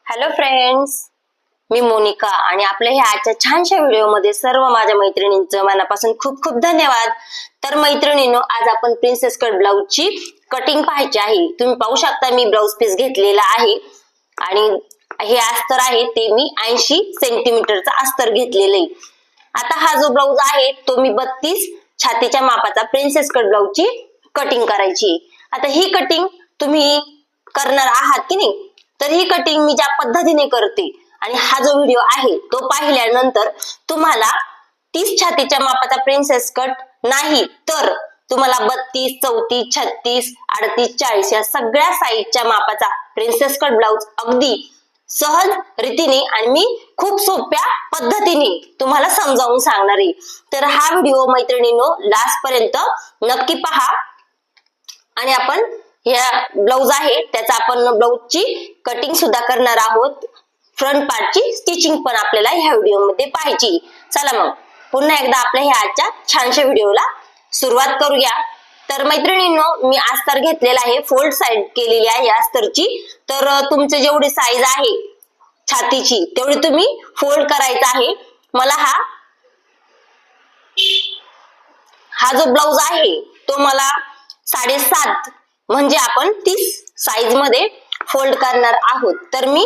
Hello friends, मी मोनिका आणि आपल्या ह्या आजच्या छानशा व्हिडिओमध्ये सर्व माझ्या मैत्रिणींचं मनापासून खूप खूप धन्यवाद। तर मैत्रिणींनो, आज आपण प्रिन्सेस कट ब्लाउजची कटिंग पाहायची आहे। तुम्ही पाहू शकता मी ब्लाउज पीस घेतलेला आहे आणि हे अस्तर आहे ते मी 80 सेंटीमीटरचा अस्तर घेतलेलं आहे। आता हा जो ब्लाउज आहे तो मी 32 छातीच्या मापाचा प्रिन्सेस कट ब्लाउजची कटिंग करायची। आता ही कटिंग तुम्ही करणार आहात की नाही, तर ही कटिंग मी ज्या पद्धतीने करते आणि हा जो व्हिडिओ आहे तो पाहिल्यानंतर तुम्हाला 30 छातीच्या मापाचा प्रिन्सेस कट नाही तर तुम्हाला 32, 34, 36, 38, 40 या सगळ्या साईजच्या मापाचा प्रिन्सेस कट ब्लाउज अगदी सहज रीतीने आणि मी खूप सोप्या पद्धतीने तुम्हाला समजावून सांगणार आहे। तर हा व्हिडिओ मैत्रिणींनो लास्ट पर्यंत नक्की पहा आणि आपण या ब्लाउज आहे त्याचा आपण ब्लाउजची कटिंग सुद्धा करणार आहोत। फ्रंट पार्टची स्टिचिंग पण आपल्याला ह्या व्हिडिओ मध्ये पाहायची। चला मग पुन्हा एकदा आपल्या ह्या आजच्या छानशा व्हिडिओला सुरुवात करूया। तर मैत्रिणींनो, मी अस्तर घेतलेला आहे, फोल्ड साइड केलेली आहे या अस्तरची। तर तुमचे जेवढी साईज आहे छातीची तेवढी तुम्ही फोल्ड करायचा आहे। मला हा जो ब्लाउज आहे तो मला 7.5 म्हणजे आपण 30 साईज मध्ये फोल्ड करणार आहोत। तर मी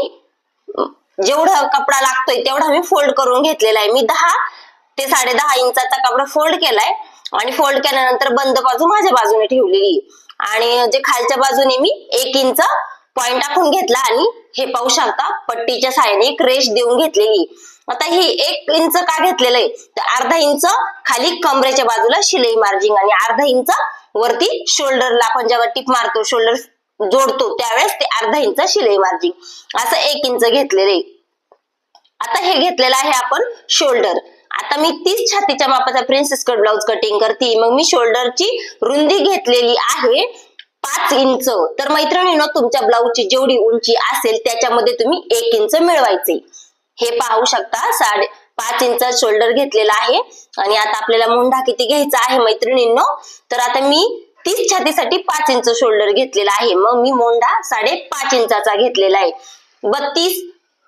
जेवढा कपडा लागतोय तेवढा मी फोल्ड करून घेतलेला आहे। मी 10 ते 10.5 इंचाचा कपडा फोल्ड केलाय आणि फोल्ड केल्यानंतर बंद बाजू माझ्या बाजूने ठेवलेली आणि जे खालच्या बाजूने मी 1 इंच पॉइंट टाकून घेतला आणि हे पाहू शकता पट्टीच्या साहाय्याने एक रेष देऊन घेतलेली। आता ही 1 इंच का घेतलेलं आहे तर अर्धा इंच खाली कमरेच्या बाजूला शिलाई मार्जिंग आणि अर्धा इंच वरती शोल्डरला आपण जेव्हा टिप मारतो शोल्डर जोडतो त्यावेळेस ते अर्धा इंच शिलाई मार्जिंग असं 1 इंच घेतलेले। आता हे घेतलेलं आहे आपण शोल्डर। आता मी 30 छातीच्या मापाचा प्रिन्सेस कट ब्लाउज कटिंग करते, मग मी शोल्डरची रुंदी घेतलेली आहे 5 इंच। तर मैत्रिणींनो, तुमच्या ब्लाउजची जेवढी उंची असेल त्याच्यामध्ये तुम्ही 1 इंच मिळवायचे। हे पाहू शकता 5 इंच शोल्डर घेतलेला आहे आणि आता आपल्याला मुंढा किती घ्यायचा आहे मैत्रिणींनो, तर आता मी 30 छातीसाठी 5 इंच शोल्डर घेतलेला आहे, मग मी मोंढा 5.5 इंचाचा घेतलेला आहे। 32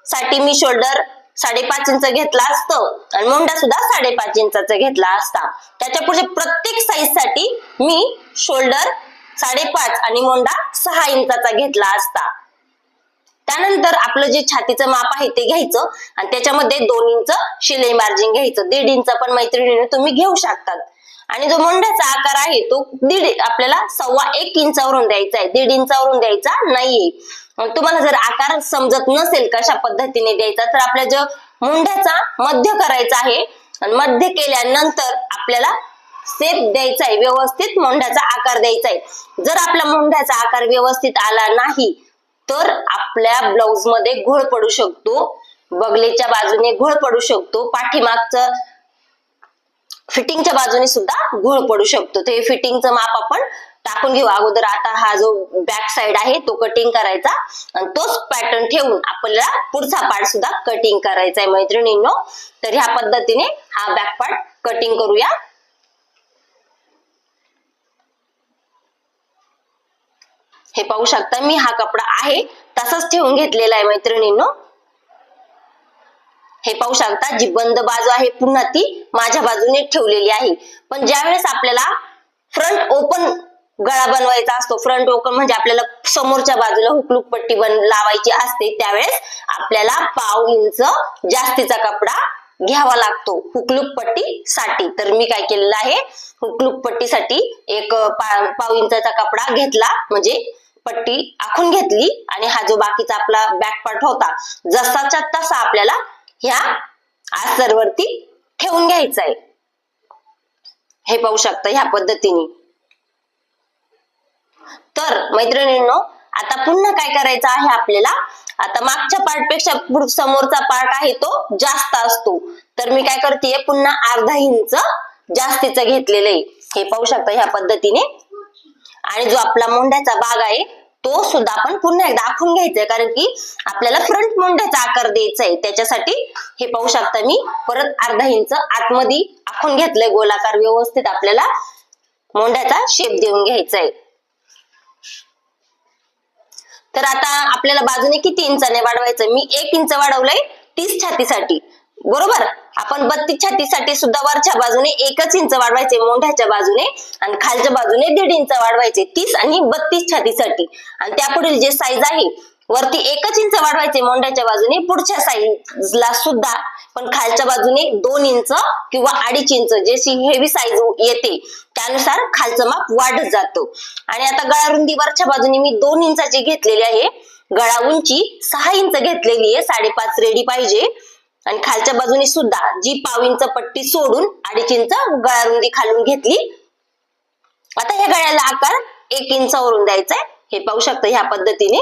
साठी मी शोल्डर 5.5 इंच घेतला असतं आणि मोंढा सुद्धा 5.5 इंचाचा घेतला असता। त्याच्या पुढे प्रत्येक साईज साठी मी शोल्डर 5.5 आणि मोंढा 6 इंचाचा घेतला असता। त्यानंतर आपलं जे छातीचं माप आहे ते घ्यायचं आणि त्याच्यामध्ये 2 इंच शिलाई मार्जिन घ्यायचं। 1.5 इंच पण मैत्रिणीने तुम्ही घेऊ शकतात आणि जो मोंढ्याचा आकार आहे तो आपल्याला 1.25 इंचावरून द्यायचा आहे, 1.5 इंचावरून द्यायचा नाहीये। तुम्हाला जर आकार समजत नसेल कशा पद्धतीने द्यायचा तर आपल्या जो मुंढ्याचा मध्य करायचा आहे आणि मध्य केल्यानंतर आपल्याला शेप द्यायचा आहे, व्यवस्थित मुंढ्याचा आकार द्यायचा आहे। जर आपला मुंढ्याचा आकार व्यवस्थित आला नाही तर आपल्या ब्लाउज मध्ये घोळ पडू शकतो, बगलेच्या बाजूने घोळ पडू शकतो, पाठीमागचं फिटिंगच्या बाजूने सुद्धा घोळ पडू शकतो। तर हे फिटिंगचं माप आपण टाकून घेऊ अगोदर। आता हा जो बॅक साइड आहे तो कटिंग करायचा आणि तोच पॅटर्न ठेवून आपल्याला पुढचा पार्ट सुद्धा कटिंग करायचा आहे मैत्रिणींनो। तर ह्या पद्धतीने हा बॅक पार्ट कटिंग करूया। हे पाहू शकता मी हा कपडा आहे तसाच ठेवून घेतलेला आहे मैत्रिणींनो। हे पाहू शकता जी बंद बाजू आहे पुन्हा ती माझ्या बाजूने ठेवलेली आहे। पण ज्यावेळेस आपल्याला फ्रंट ओपन गळा बनवायचा असतो, फ्रंट ओपन म्हणजे आपल्याला समोरच्या बाजूला हुकलूक पट्टी लावायची असते, त्यावेळेस आपल्याला 1/2 इंच जास्तीचा कपडा घ्यावा लागतो हुकलूक पट्टी साठी। तर मी काय केलेलं आहे, हुकलूक पट्टीसाठी एक 1/2 इंचाचा कपडा घेतला, म्हणजे पट्टी आखून घेतली आणि हा जो बाकीचा आपला बॅक पार्ट होता जसाच्या तसा आपल्याला ह्या अस्तरवरती ठेवून घ्यायचा आहे। हे पाहू शकता ह्या पद्धतीने। तर मैत्रिणींनो, आता पुन्हा काय करायचं आहे आपल्याला, आता मागच्या पार्ट पेक्षा समोरचा पार्ट आहे तो जास्त असतो, तर मी काय करते पुन्हा अर्धा इंच जास्तीचं घेतलेलं आहे। हे पाहू शकता ह्या पद्धतीने आणि जो आपला मुंढ्याचा भाग आहे तो सुद्धा आपण पुन्हा एकदा आखून घ्यायचा, कारण की आपल्याला फ्रंट मुंढ्याचा आकार द्यायचा आहे। त्याच्यासाठी हे पाहू शकता मी परत अर्धा इंच आतमध्ये आखून घेतलंय गोलाकार, व्यवस्थित आपल्याला मुंढ्याचा शेप देऊन घ्यायचा आहे। तर आता आपल्याला बाजूने किती इंचाने वाढवायचं, मी 1 इंच वाढवलंय 30 छातीसाठी, बरोबर. आपण 32 छातीसाठी सुद्धा वरच्या बाजूने 1 इंच वाढवायचे मोंढ्याच्या बाजूने आणि खालच्या बाजूने 1.5 इंच वाढवायचे 30 आणि 32 छातीसाठी. आणि त्यापुढील जे साईज आहे वरती 1 इंच वाढवायचे मोंढ्याच्या बाजूने पुढच्या साईजला सुद्धा, पण खालच्या बाजूने 2 इंच किंवा 2.5 इंच जशी हेवी साईज येते त्यानुसार खालचं माप वाढत जातो. आणि आता गळा रुंदी वरच्या बाजूने मी 2 इंचाची घेतलेली आहे, गळा उंची 6 इंच घेतलेली आहे, 5.5 रेडी पाहिजे. आणि खालच्या बाजूने सुद्धा जी पाव इंच पट्टी सोडून 2.5 इंच गळा रुंदी खालून घेतली. आता ह्या गळ्याला आकार 1 इंच वरून द्यायचा आहे, हे पाहू शकता ह्या पद्धतीने.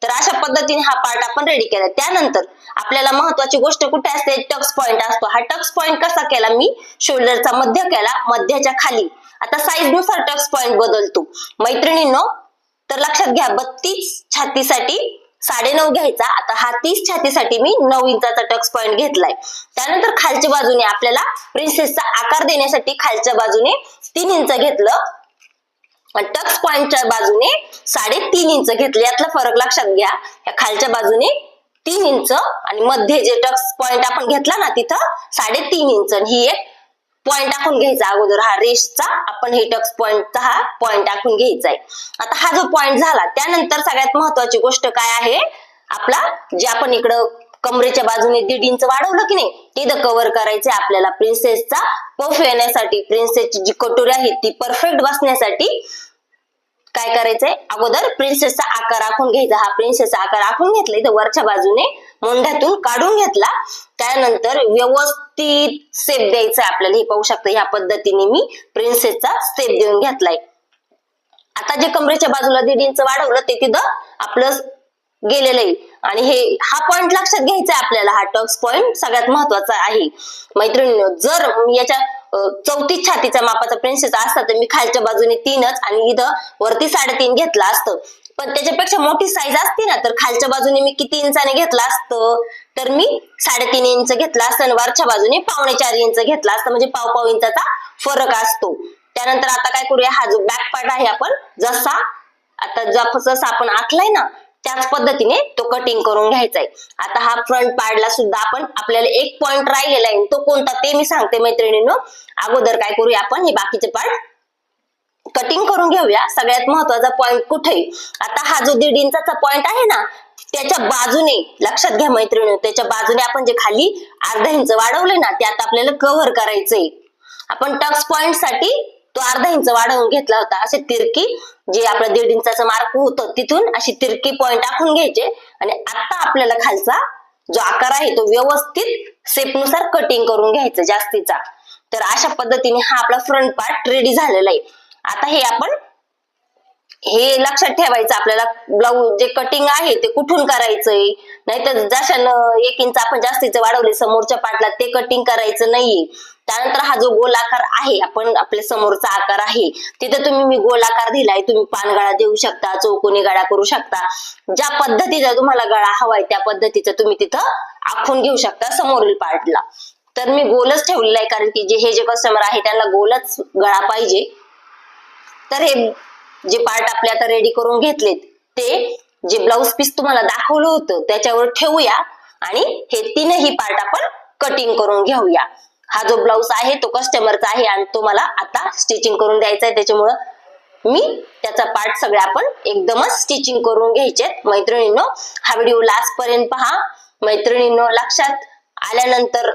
तर अशा पद्धतीने हा पार्ट आपण रेडी केला. त्यानंतर आपल्याला महत्वाची गोष्ट कुठे असते, टक्स पॉइंट असतो. हा टक्स पॉइंट कसा केला, मी शोल्डरचा मध्य केला, मध्याच्या खाली. आता साईज नुसार टक्स पॉइंट बदलतो मैत्रिणींनो. तर लक्षात घ्या 32 छातीसाठी 9.5 घ्यायचा. आता हा 30 छातीसाठी मी 9 इंचाचा टक्स पॉइंट घेतलाय. त्यानंतर खालच्या बाजूने आपल्याला प्रिन्सेसचा आकार देण्यासाठी खालच्या बाजूने 3 इंच घेतलं. टक्स पॉइंटच्या बाजूने 3.5 इंच घेतले. यातला फरक लक्षात घ्या. या खालच्या बाजूने 3 इंच आणि मध्ये जे टक्स पॉइंट आपण घेतला ना तिथं 3.5 इंच. ही एक पॉइंट टाकून घ्यायचा अगोदर, हा रेषचा आपण हे टक्स पॉइंटचा हा पॉइंट टाकून घ्यायचा आहे. आता हा जो पॉइंट झाला त्यानंतर सगळ्यात महत्वाची गोष्ट काय आहे, आपला जे आपण इकडं कमरेच्या बाजूने 1.5 इंच वाढवलं की नाही, तिथं कव्हर करायचंय आपल्याला प्रिन्सेसचा पफ येण्यासाठी. प्रिन्सेसची जी कटोरी आहे ती परफेक्ट बसण्यासाठी काय करायचंय, अगोदर प्रिन्सेसचा आकार आखून घ्यायचा. हा प्रिन्सेसचा आकार आखून घेतला, इथं वरच्या बाजूने मोंढ्यातून काढून घेतला. त्यानंतर व्यवस्थित शेप द्यायचा आपल्याला. हे पाहू शकता ह्या पद्धतीने मी प्रिन्सेसचा शेप देऊन घेतलाय. आता जे कमरेच्या बाजूला 1.5 इंच वाढवलं ते तिथं आपलं गेलेलं आहे. आणि हे हा पॉइंट लक्षात घ्यायचा आपल्याला. हा टक्स पॉइंट सगळ्यात महत्वाचा आहे मैत्रिणींनो. जर याच्या 34 छातीचा मापाचा प्रिन्सेस असता तर मी खालच्या बाजूने 3च आणि इथं वरती 3.5 घेतलं असतं. पण त्याच्यापेक्षा मोठी साईज असती ना तर खालच्या बाजूने मी किती इंचाने घेतलं असतं, तर मी 3.5 इंच घेतला असतं आणि वरच्या बाजूने 4.25 इंच घेतला असतं. म्हणजे पाव इंचाचा फरक असतो. त्यानंतर आता काय करूया, हा जो बॅक पार्ट आहे आपण जसा आपण आखलाय ना त्याच पद्धतीने तो कटिंग करून घ्यायचा आहे. आता हा फ्रंट पार्टला सुद्धा आपल्याला एक पॉइंट राहिलेला आहे, तो कोणता ते मी सांगते मैत्रिणींनो. अगोदर काय करूया, आपण हे बाकीचे पार्ट कटिंग करून घेऊया. सगळ्यात महत्वाचा पॉइंट कुठे, आता हा जो 1.5 इंचाचा पॉइंट आहे ना त्याच्या बाजूने लक्षात घ्या मैत्रिणींनो, त्याच्या बाजूने आपण जे खाली 0.5 इंच वाढवले ना ते आता आपल्याला कव्हर करायचंय. आपण टक्स पॉइंट साठी तो 0.5 इंच वाढवून घेतला होता. असे तिरकी जे आपलं 1.5 इंचाचं मार्क होतं तिथून अशी तिरकी पॉइंट टाकून घ्यायचे. आणि आता आपल्याला खालचा जो आकार आहे तो व्यवस्थित शेपनुसार कटिंग करून घ्यायचा जास्तीचा. तर अशा पद्धतीने हा आपला फ्रंट पार्ट रेडी झालेला आहे. आता हे लक्षात ठेवायचं आपल्याला, ब्लाऊज जे कटिंग आहे ते कुठून करायचंय, नाहीतर जशानं 1 इंच आपण जास्तीचे वाढवले समोरच्या पार्टला ते कटिंग करायचं नाहीये. त्यानंतर हा जो गोल आकार आहे, आपण आपल्या समोरचा आकार आहे तिथे मी गोल आकार दिलाय. तुम्ही पानगळा देऊ शकता, चौकोनी गळा करू शकता, ज्या पद्धतीचा तुम्हाला गळा हवाय त्या पद्धतीचा तुम्ही तिथं आखून घेऊ शकता समोरील पार्टला. तर मी गोलच ठेवलेला आहे, कारण की हे जे कस्टमर आहे त्यांना गोलच गळा पाहिजे. तर हे जे पार्ट आपले आता रेडी करून घेतलेत ते जे ब्लाऊज पीस तुम्हाला दाखवलं होतं त्याच्यावर ठेवूया आणि हे 3ही पार्ट आपण कटिंग करून घेऊया. हा जो ब्लाऊज आहे तो कस्टमरचा आहे आणि तो मला आता स्टिचिंग करून द्यायचा आहे, त्याच्यामुळं मी त्याचा पार्ट सगळे आपण एकदमच स्टिचिंग करून घ्यायचे. मैत्रिणींनो हा व्हिडिओ लास्ट पर्यंत पहा. मैत्रिणींनो लक्षात आल्यानंतर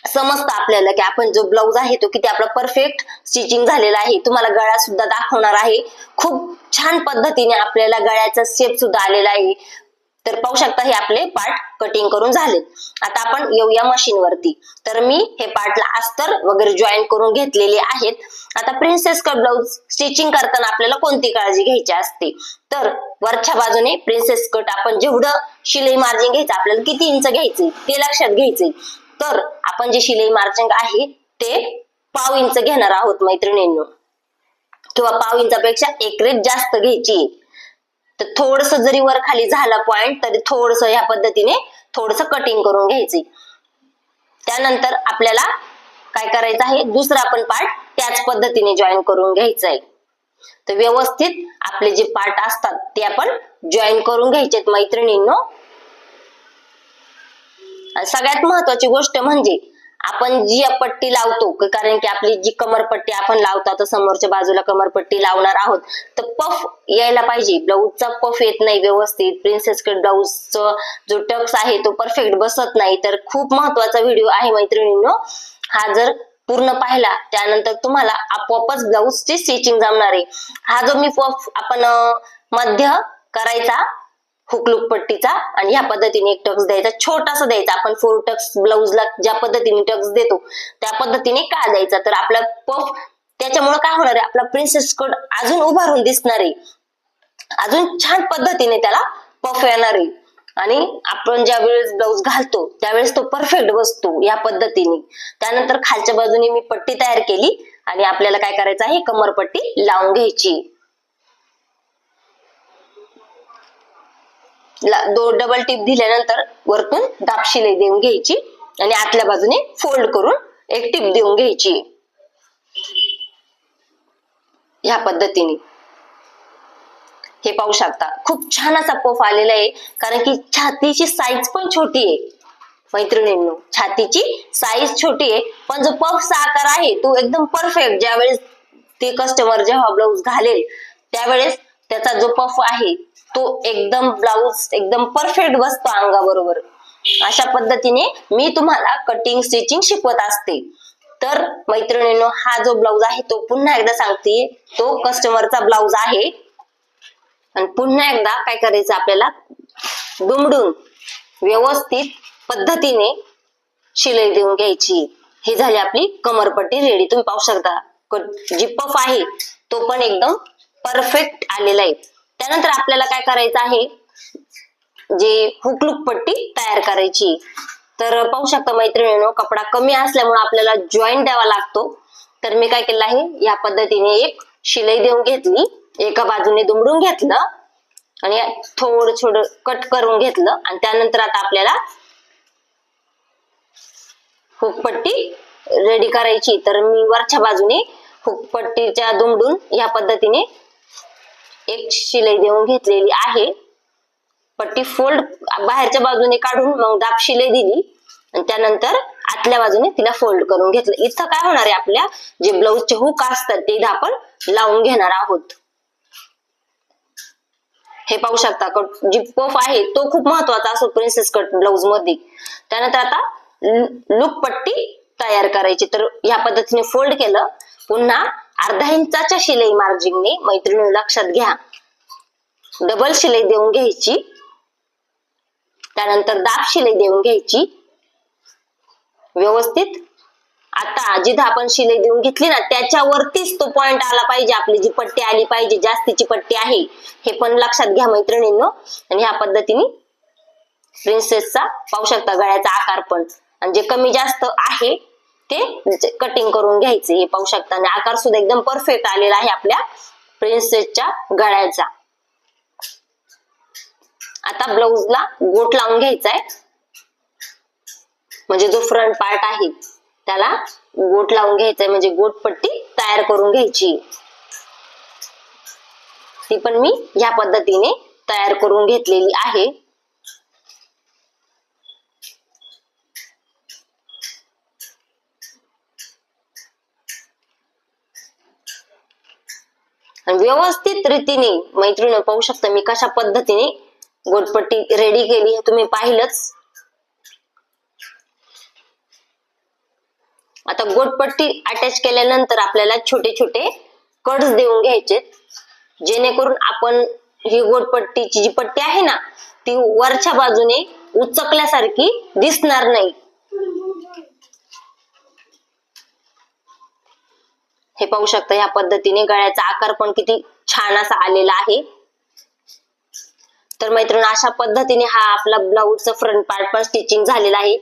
समजतं आपल्याला की आपण जो ब्लाऊज आहे तो किती आपला परफेक्ट स्टिचिंग झालेला आहे. तुम्हाला गळा सुद्धा दाखवणार आहे. खूप छान पद्धतीने आपल्याला गळ्याचा शेप सुद्धा आलेला आहे. तर पाहू शकता हे आपले पार्ट कटिंग करून झालेत. आता आपण येऊया मशीन वरती. तर मी हे पार्टला अस्तर वगैरे जॉईन करून घेतलेले आहेत. आता प्रिन्सेस कट ब्लाऊज स्टिचिंग करताना आपल्याला कोणती काळजी घ्यायची असते, तर वरच्या बाजूने प्रिन्सेस कट आपण जेवढं शिलाई मार्जिन घ्यायचं आपल्याला किती इंच घ्यायचे ते लक्षात घ्यायचे. तर आपण जे शिलाई मार्जिन आहे ते पाव इंच घेणार आहोत मैत्रिणींनो, किंवा पाव इंचापेक्षा 1 रेष जास्त घ्यायची. तर थोडस जरी वर खाली झाला पॉइंट तरी थोडस ह्या पद्धतीने थोडस कटिंग करून घ्यायचे. त्यानंतर आपल्याला काय करायचं आहे, दुसरा पण पार्ट त्याच पद्धतीने जॉईन करून घ्यायचा आहे. तर व्यवस्थित आपले जे पार्ट असतात ते आपण जॉईन करून घ्यायचेत मैत्रिणींनो. आणि सगळ्यात महत्वाची गोष्ट म्हणजे आपण जी पट्टी लावतो, कारण की आपली जी कमरपट्टी आपण लावतो, तर समोरच्या बाजूला कमरपट्टी लावणार आहोत, तर पफ यायला पाहिजे. ब्लाऊजचा पफ येत नाही व्यवस्थित, प्रिन्सेस कट ब्लाऊजचा जो टक्स आहे तो परफेक्ट बसत नाही. तर खूप महत्वाचा व्हिडिओ आहे मैत्रिणींनो. हा जर पूर्ण पाहिला त्यानंतर तुम्हाला आपोआपच ब्लाऊजची स्टिचिंग जमणार आहे. हा जो मी पफ आपण मध्य करायचा हुकलूक पट्टीचा आणि ह्या पद्धतीने एक टक्स द्यायचा, छोटासा द्यायचा. आपण 4 टक्स ब्लाऊजला ज्या पद्धतीने टक्स देतो त्या पद्धतीने का द्यायचा, तर आपला पफ त्याच्यामुळे काय होणार आहे, आपला प्रिन्सेस कट अजून उभारून दिसणार आहे, अजून छान पद्धतीने त्याला पफ येणार आहे. आणि आपण ज्या वेळेस ब्लाऊज घालतो त्यावेळेस तो परफेक्ट बसतो या पद्धतीने. त्यानंतर खालच्या बाजूने मी पट्टी तयार केली आणि आपल्याला काय करायचं आहे, कमरपट्टी लावून घ्यायची. डबल टिप दिल्यानंतर वरतून दाब शिलाई देऊन घ्यायची आणि आतल्या बाजूने फोल्ड करून एक टिप देऊन घ्यायची. ह्या पद्धतीने हे पाहू शकता, खूप छान असा पफ आलेला आहे. कारण की छातीची साईज पण छोटी आहे मैत्रिणींनो, छातीची साईज छोटी आहे, पण जो पफचा आकार आहे तो एकदम परफेक्ट. ज्यावेळेस ते कस्टमर जेव्हा ब्लाऊज घालेल त्यावेळेस त्याचा जो पफ आहे तो एकदम ब्लाऊज एकदम परफेक्ट बसतो अंगाबरोबर. अशा पद्धतीने मी तुम्हाला कटिंग स्टिचिंग शिकवत असते. तर मैत्रिणींनो, हा जो ब्लाऊज आहे तो पुन्हा एकदा सांगते, तो कस्टमरचा ब्लाऊज आहे. आणि पुन्हा एकदा काय करायचं, आपल्याला दुमडून व्यवस्थित पद्धतीने शिलाई देऊन घ्यायची. ही झाली आपली कमरपट्टी रेडी. तुम्ही पाहू शकता जी पफ आहे तो पण एकदम परफेक्ट आलेला आहे. त्यानंतर आपल्याला काय करायचं आहे, जे हुकलूक पट्टी तयार करायची. तर पाहू शकता मैत्रिणींनो, कपडा कमी असल्यामुळे आपल्याला जॉईंट द्यावा लागतो. तर मी काय केलं आहे, या पद्धतीने एक शिलाई देऊन घेतली, एका बाजूने दुमडून घेतलं आणि थोडं थोडं कट करून घेतलं. आणि त्यानंतर आता आपल्याला हुकपट्टी रेडी करायची. तर मी वरच्या बाजूने हुकपट्टीच्या दुमडून या पद्धतीने एक शिलाई देऊन घेतलेली आहे. पट्टी फोल्ड बाहेरच्या बाजूने काढून मग दाब शिलाई दिली आणि त्यानंतर आतल्या बाजूने तिला फोल्ड करून घेतलं. इथं काय होणार आहे, आपल्या जे ब्लाऊजचे हुक असतात ते इथं आपण लावून घेणार आहोत. हे पाहू शकता, जी पफ आहे तो खूप महत्वाचा असतो प्रिन्सेस कट ब्लाऊज मध्ये. त्यानंतर आता लूप पट्टी तयार करायची. तर या पद्धतीने फोल्ड केलं, पुन्हा अर्धा इंचाच्या शिलाई मार्जिनने मैत्रिणी लक्षात घ्या, डबल शिलाई देऊन घ्यायची. त्यानंतर दाब शिलाई देऊन घ्यायची व्यवस्थित. आता जिथं आपण शिलाई देऊन घेतली ना त्याच्यावरतीच तो पॉइंट आला पाहिजे, आपली जी पट्टी आली पाहिजे, जास्तीची पट्टी आहे हे पण लक्षात घ्या मैत्रिणींनो. आणि ह्या पद्धतीने प्रिन्सेसचा पाहू शकता गळ्याचा आकार पण, आणि जे कमी जास्त आहे ते कटिंग करून घ्यायचे. हे पाहू शकता आणि आकार सुद्धा एकदम परफेक्ट आलेला आहे आपल्या प्रिन्सेसच्या गळ्याचा. आता ब्लाऊजला गोट लावून घ्यायचा आहे, म्हणजे जो फ्रंट पार्ट आहे त्याला गोट लावून घ्यायचा आहे, म्हणजे गोट पट्टी तयार करून घ्यायची. ती पण मी ह्या पद्धतीने तयार करून घेतलेली आहे. आणि व्यवस्थित रीतीने मैत्रिणी पाहू शकता मी कशा पद्धतीने गोटपट्टी रेडी केली हे तुम्ही पाहिलंच. आता गोटपट्टी अटॅच केल्यानंतर आपल्याला छोटे छोटे कट्स देऊन घ्यायचे, जेणेकरून आपण ही गोटपट्टीची जी पट्टी आहे ना ती वरच्या बाजूने उचकल्यासारखी दिसणार नाही. हे पाहू शकता या पद्धतीने गळ्याचा आकार पण किती छान असा आलेला आहे. तर मैत्रिणी अशा पद्धतीने हा आपला ब्लाऊजचा फ्रंट पार्ट पण स्टिचिंग झालेला आहे.